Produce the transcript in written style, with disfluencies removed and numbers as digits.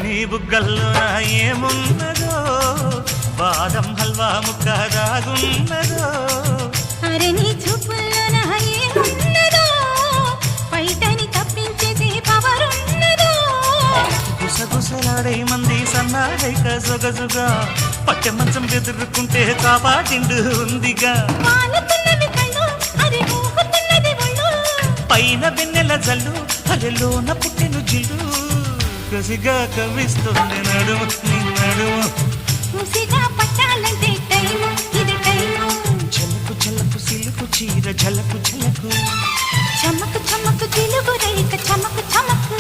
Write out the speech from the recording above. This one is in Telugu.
నీ బుగ్గల్లో ఏమున్నదో బాదం హల్వా ముక్క దాగున్నదో అరే నీ చూపుల్లో ఏమున్నదో బయటని తప్పించేసే పవర్ ఉన్నదో గుసగుసలాడే మంది సన్నాడైక సొగసుగా పట్టె మంచం ఎదుర్కొంటే కాపాటిండు ఉందిగా వాలుతున్నవి కళ్ళు అరే ఊగుతున్నది ఒళ్ళు పైన వెన్నెల జల్లు అరెలోన పుట్టిన జిల్లు కసిగా కవిస్తుంది నడుము నీ నడుము ముసిగా పట్టాలంటే టైము ఇది టైము చలకు చలకు సిలుకు చీర ఝలకు ఝలకు చమకు చమకు చిలుగు రేఖ చమకు చమకు